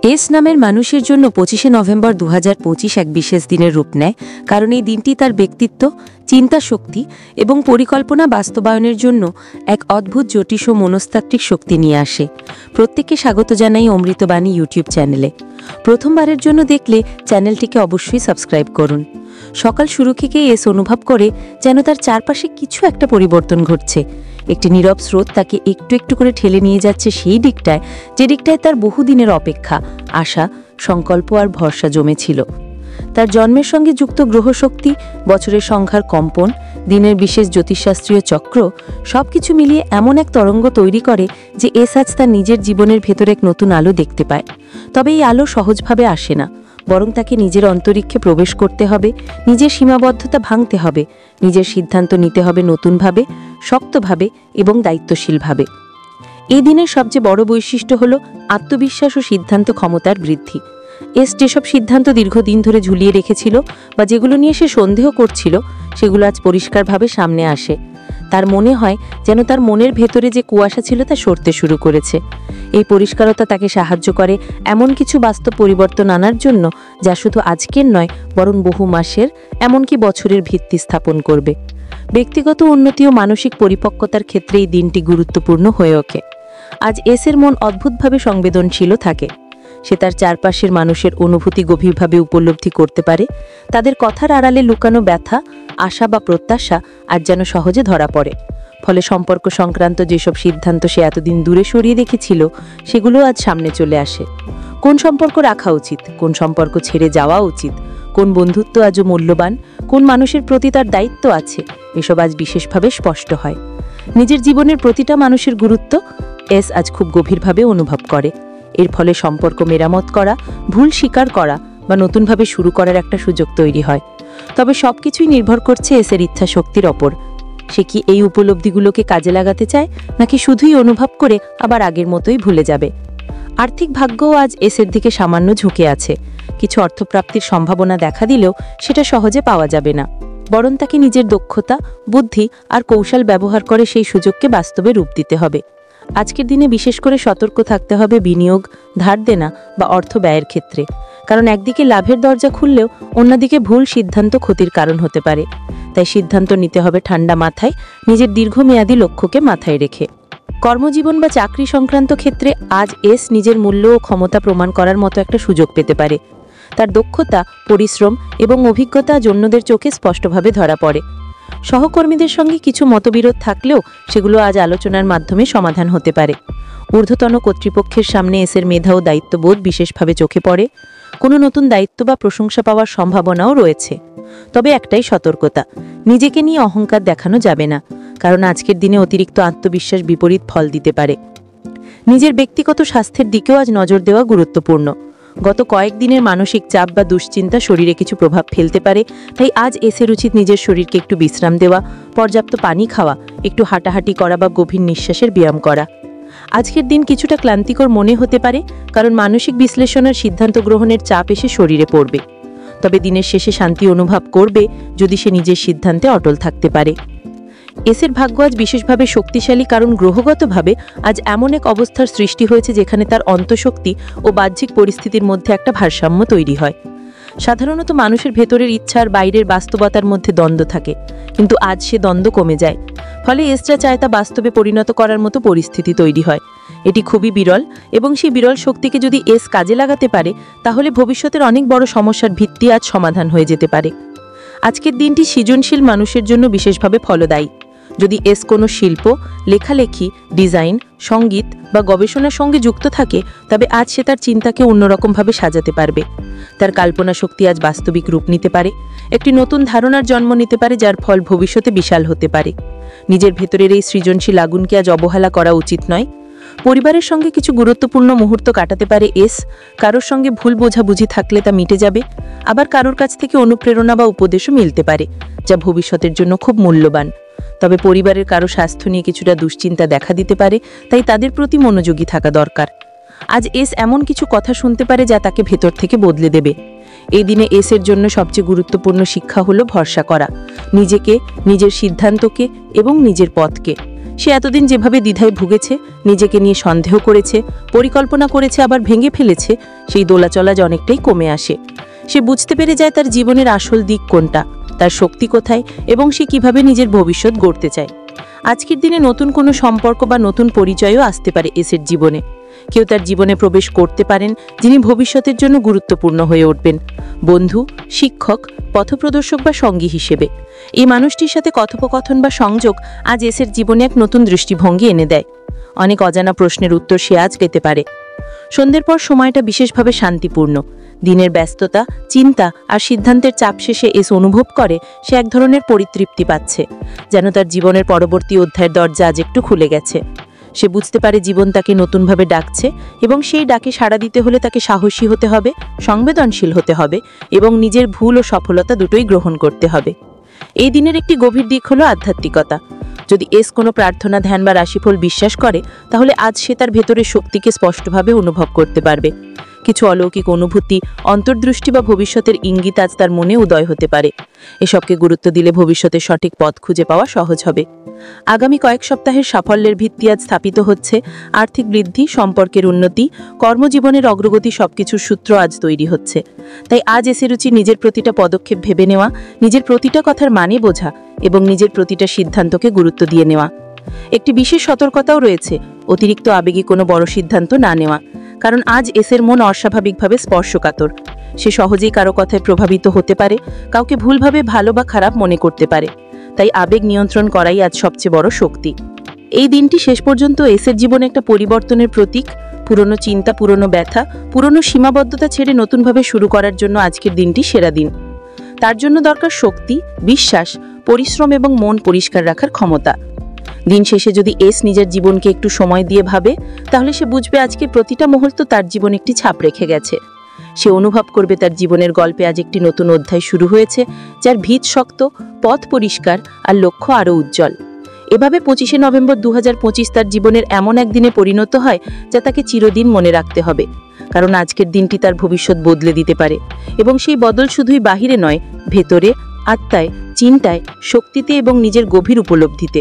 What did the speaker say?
S নামের মানুষের জন্য 25শে নভেম্বর 2025 এক বিশেষ দিনের রূপ নেয়, কারণ এই দিনটি তার ব্যক্তিত্ব, চিন্তা শক্তি এবং পরিকল্পনা বাস্তবায়নের জন্য এক অদ্ভুত জটিল ও মনস্তাত্ত্বিক শক্তি নিয়ে আসে। প্রত্যেককে স্বাগত জানাই অমৃতবাণী ইউটিউব চ্যানেলে। প্রথমবারের জন্য দেখলে চ্যানেলটিকে অবশ্যই সাবস্ক্রাইব করুন। সকাল শুরু থেকেই এস অনুভব করে যেন তার চারপাশে কিছু একটা পরিবর্তন ঘটছে। একটি নীরব স্রোত তাকে একটু একটু করে ঠেলে নিয়ে যাচ্ছে সেই দিকটায়, যে দিকটায় তার বহুদিনের অপেক্ষা, আশা, সংকল্প আর ভরসা জমেছিল। তার জন্মের সঙ্গে যুক্ত গ্রহশক্তি, বছরের সংখ্যার কম্পন, দিনের বিশেষ জ্যোতিষশাস্ত্রীয় চক্র সবকিছু মিলিয়ে এমন এক তরঙ্গ তৈরি করে যে এস আজ তার নিজের জীবনের ভেতর এক নতুন আলো দেখতে পায়। তবে এই আলো সহজভাবে আসে না, বরং তাকে নিজের অন্তরিক্ষে প্রবেশ করতে হবে, নিজের সীমাবদ্ধতা ভাঙতে হবে, নিজের সিদ্ধান্ত নিতে হবে নতুনভাবে, শক্তভাবে এবং দায়িত্বশীলভাবে। এই দিনের সবচেয়ে বড় বৈশিষ্ট্য হল আত্মবিশ্বাস ও সিদ্ধান্ত ক্ষমতার বৃদ্ধি। এস যেসব সিদ্ধান্ত দীর্ঘদিন ধরে ঝুলিয়ে রেখেছিল বা যেগুলো নিয়ে সে সন্দেহ করছিল, সেগুলো আজ পরিষ্কারভাবে সামনে আসে। তার মনে হয় যেন তার মনের ভেতরে যে কুয়াশা ছিল তা সরতে শুরু করেছে। এই পরিষ্কারতা তাকে সাহায্য করে এমন কিছু বাস্তব পরিবর্তন আনার জন্য, যা শুধু আজকের নয় বরং বহু মাসের, এমনকি বছরের ভিত্তি স্থাপন করবে। ব্যক্তিগত উন্নতি ও মানসিক পরিপক্কতার ক্ষেত্রে এই দিনটি গুরুত্বপূর্ণ হয়ে ওঠে। আজ এসের মন অদ্ভুতভাবে সংবেদনশীল থাকে। সে তার চারপাশের মানুষের অনুভূতি গভীরভাবে উপলব্ধি করতে পারে। তাদের কথার আড়ালে লুকানো ব্যথা, আশা বা প্রত্যাশা আজ যেন সহজে ধরা পড়ে। ফলে সম্পর্ক সংক্রান্ত যেসব সিদ্ধান্ত সে এতদিন দূরে সরিয়ে রেখেছিল, সেগুলো আজ সামনে চলে আসে। কোন সম্পর্ক রাখা উচিত, কোন সম্পর্ক ছেড়ে যাওয়া উচিত, কোন বন্ধুত্ব আজও মূল্যবান, কোন মানুষের প্রতি তার দায়িত্ব আছে, এসব আজ বিশেষভাবে স্পষ্ট হয়। নিজের জীবনের প্রতিটা মানুষের গুরুত্ব এস আজ খুব গভীরভাবে অনুভব করে। এর ফলে সম্পর্ক মেরামত করা, ভুল স্বীকার করা বা নতুনভাবে শুরু করার একটা সুযোগ তৈরি হয়। তবে সবকিছুই নির্ভর করছে এসের ইচ্ছা শক্তির ওপর। সে কি এই উপলব্ধিগুলোকে কাজে লাগাতে চায়, নাকি শুধুই অনুভব করে আবার আগের মতোই ভুলে যাবে? আর্থিক ভাগ্যও আজ এসের দিকে সামান্য ঝুঁকে আছে। কিছু অর্থপ্রাপ্তির সম্ভাবনা দেখা দিলেও সেটা সহজে পাওয়া যাবে না, বরং তাকে নিজের দক্ষতা, বুদ্ধি আর কৌশল ব্যবহার করে সেই সুযোগকে বাস্তবে রূপ দিতে হবে। আজকের দিনে বিশেষ করে সতর্ক থাকতে হবে বিনিয়োগ, ধার দেনা বা অর্থ ব্যয়ের ক্ষেত্রে, কারণ একদিকে লাভের দরজা খুললেও অন্যদিকে ভুল সিদ্ধান্ত ক্ষতির কারণ হতে পারে। তাই সিদ্ধান্ত নিতে হবে ঠান্ডা মাথায়, নিজের দীর্ঘমেয়াদী লক্ষ্যকে মাথায় রেখে। কর্মজীবন বা চাকরি সংক্রান্ত ক্ষেত্রে আজ এস নিজের মূল্য ও ক্ষমতা প্রমাণ করার মতো একটা সুযোগ পেতে পারে। তার দক্ষতা, পরিশ্রম এবং অভিজ্ঞতা আজ অন্যদের চোখে স্পষ্টভাবে ধরা পড়ে। সহকর্মীদের সঙ্গে কিছু মতবিরোধ থাকলেও সেগুলো আজ আলোচনার মাধ্যমে সমাধান হতে পারে। ঊর্ধ্বতন কর্তৃপক্ষের সামনে এসের মেধা ও দায়িত্ববোধ বিশেষভাবে চোখে পড়ে। কোনো নতুন দায়িত্ব বা প্রশংসা পাওয়ার সম্ভাবনাও রয়েছে। তবে একটাই সতর্কতা, নিজেকে নিয়ে অহংকার দেখানো যাবে না, কারণ আজকের দিনে অতিরিক্ত আত্মবিশ্বাস বিপরীত ফল দিতে পারে। নিজের ব্যক্তিগত স্বাস্থ্যের দিকেও আজ নজর দেওয়া গুরুত্বপূর্ণ। গত কয়েকদিনের মানসিক চাপ বা দুশ্চিন্তা শরীরে কিছু প্রভাব ফেলতে পারে। তাই আজ এসের উচিত নিজের শরীরকে একটু বিশ্রাম দেওয়া, পর্যাপ্ত পানি খাওয়া, একটু হাঁটাহাঁটি করা বা গভীর নিঃশ্বাসের ব্যায়াম করা। আজকের দিন কিছুটা ক্লান্তিকর মনে হতে পারে, কারণ মানসিক বিশ্লেষণের সিদ্ধান্ত গ্রহণের চাপ এসে শরীরে পড়বে। তবে দিনের শেষে শান্তি অনুভব করবে যদি সে নিজের সিদ্ধান্তে অটল থাকতে পারে। এসের ভাগ্য আজ বিশেষভাবে শক্তিশালী, কারণ গ্রহগতভাবে আজ এমন এক অবস্থার সৃষ্টি হয়েছে যেখানে তার অন্তঃশক্তি ও বাহ্যিক পরিস্থিতির মধ্যে একটা ভারসাম্য তৈরি হয়। সাধারণত মানুষের ভেতরের ইচ্ছা আর বাইরের বাস্তবতার মধ্যে দ্বন্দ্ব থাকে, কিন্তু আজ সে দ্বন্দ্ব কমে যায়। ফলে এসরা চায় তা বাস্তবে পরিণত করার মতো পরিস্থিতি তৈরি হয়। এটি খুবই বিরল, এবং সেই বিরল শক্তিকে যদি এস কাজে লাগাতে পারে, তাহলে ভবিষ্যতের অনেক বড় সমস্যার ভিত্তি আজ সমাধান হয়ে যেতে পারে। আজকের দিনটি সৃজনশীল মানুষের জন্য বিশেষভাবে ফলদায়ী। যদি এস কোনো শিল্প, লেখালেখি, ডিজাইন, সঙ্গীত বা গবেষণার সঙ্গে যুক্ত থাকে, তবে আজ সে তার চিন্তাকে অন্যরকমভাবে সাজাতে পারবে। তার কল্পনা শক্তি আজ বাস্তবিক রূপ নিতে পারে, একটি নতুন ধারণার জন্ম নিতে পারে, যার ফল ভবিষ্যতে বিশাল হতে পারে। নিজের ভেতরের এই সৃজনশীল আগুনকে আজ অবহেলা করা উচিত নয়। পরিবারের সঙ্গে কিছু গুরুত্বপূর্ণ মুহূর্ত কাটাতে পারে এস। কারোর সঙ্গে ভুল বোঝাবুঝি থাকলে তা মিটে যাবে। আবার কারোর কাছ থেকে অনুপ্রেরণা বা উপদেশও মিলতে পারে, যা ভবিষ্যতের জন্য খুব মূল্যবান। তবে পরিবারের কারো স্বাস্থ্য নিয়ে কিছুটা দুশ্চিন্তা দেখা দিতে পারে, তাই তাদের প্রতি মনোযোগী থাকা দরকার। আজ এস এমন কিছু কথা শুনতে পারে যা তাকে ভেতর থেকে বদলে দেবে। এই দিনে এসের জন্য সবচেয়ে গুরুত্বপূর্ণ শিক্ষা হলো ভরসা করা, নিজেকে, নিজের সিদ্ধান্তকে এবং নিজের পথকে। সে এতদিন যেভাবে দ্বিধায় ভুগেছে, নিজেকে নিয়ে সন্দেহ করেছে, পরিকল্পনা করেছে, আবার ভেঙে ফেলেছে, সেই দোলাচলা অনেকটাই কমে আসে। সে বুঝতে পেরে যায় তার জীবনের আসল দিক কোনটা, তার শক্তি কোথায় এবং সে কিভাবে নিজের ভবিষ্যৎ গড়তে চায়। আজকের দিনে নতুন কোনো সম্পর্ক বা নতুন পরিচয়ও আসতে পারে এসের জীবনে। কেউ তার জীবনে প্রবেশ করতে পারেন যিনি ভবিষ্যতের জন্য গুরুত্বপূর্ণ হয়ে উঠবেন, বন্ধু, শিক্ষক, পথপ্রদর্শক বা সঙ্গী হিসেবে। এই মানুষটির সাথে কথোপকথন বা সংযোগ আজ এসের জীবনে এক নতুন দৃষ্টিভঙ্গি এনে দেয়। অনেক অজানা প্রশ্নের উত্তর সে আজ পেতে পারে। সন্ধ্যের পর সময়টা বিশেষভাবে শান্তিপূর্ণ। দিনের ব্যস্ততা, চিন্তা আর সিদ্ধান্তের চাপ শেষে এস অনুভব করে সে এক ধরনের পরিতৃপ্তি পাচ্ছে, যেন তার জীবনের পরবর্তী অধ্যায়ের দরজা আজ একটু খুলে গেছে। সে বুঝতে পারে জীবন তাকে নতুনভাবে ডাকছে এবং সেই ডাকে সাড়া দিতে হলে তাকে সাহসী হতে হবে, সংবেদনশীল হতে হবে এবং নিজের ভুল ও সফলতা দুটোই গ্রহণ করতে হবে। এই দিনের একটি গভীর দিক হলো আধ্যাত্মিকতা। যদি এস কোনো প্রার্থনা, ধ্যান বা রাশিফল বিশ্বাস করে, তাহলে আজ সে তার ভেতরের শক্তিকে স্পষ্টভাবে অনুভব করতে পারবে। কিছু অলৌকিক অনুভূতি, অন্তর্দৃষ্টি বা ভবিষ্যতের ইঙ্গিত আজ তার মনে উদয় হতে পারে। এসবকে গুরুত্ব দিলে ভবিষ্যতের সঠিক পথ খুঁজে পাওয়া সহজ হবে। আগামী কয়েক সপ্তাহের সাফল্যের ভিত্তি আজ স্থাপিত হচ্ছে। আর্থিক বৃদ্ধি, সম্পর্কের উন্নতি, কর্মজীবনের অগ্রগতি সবকিছুর সূত্র আজ তৈরি হচ্ছে। তাই আজ এসের উচিত নিজের প্রতিটা পদক্ষেপ ভেবে নেওয়া, নিজের প্রতিটা কথার মানে বোঝা এবং নিজের প্রতিটা সিদ্ধান্তকে গুরুত্ব দিয়ে নেওয়া। একটি বিশেষ সতর্কতাও রয়েছে, অতিরিক্ত আবেগী কোনো বড় সিদ্ধান্ত না নেওয়া, কারণ আজ এসের মন অস্বাভাবিকভাবে স্পর্শকাতর। সে সহজেই কারো কথায় প্রভাবিত হতে পারে, কাউকে ভুলভাবে ভালো বা খারাপ মনে করতে পারে। তাই আবেগ নিয়ন্ত্রণ করাই আজ সবচেয়ে বড় শক্তি। এই দিনটি শেষ পর্যন্ত এসের জীবনে একটা পরিবর্তনের প্রতীক। পুরনো চিন্তা, পুরনো ব্যথা, পুরনো সীমাবদ্ধতা ছেড়ে নতুনভাবে শুরু করার জন্য আজকের দিনটি সেরা দিন। তার জন্য দরকার শক্তি, বিশ্বাস, পরিশ্রম এবং মন পরিষ্কার রাখার ক্ষমতা। দিন শেষে যদি এস নিজের জীবনকে একটু সময় দিয়ে ভাবে, তাহলে সে বুঝবে আজকে প্রতিটা মুহূর্ত তার জীবনে একটি ছাপ রেখে গেছে। সে অনুভব করবে তার জীবনের গল্পে আজ একটি নতুন অধ্যায় শুরু হয়েছে, যার ভিত শক্ত, পথ পরিষ্কার আর লক্ষ্য আরও উজ্জ্বল। এভাবে 25শে নভেম্বর 2025 তার জীবনের এমন একদিনে পরিণত হয় যা তাকে চিরদিন মনে রাখতে হবে, কারণ আজকের দিনটি তার ভবিষ্যৎ বদলে দিতে পারে। এবং সেই বদল শুধুই বাহিরে নয়, ভেতরে, আত্মায়, চিন্তায়, শক্তিতে এবং নিজের গভীর উপলব্ধিতে।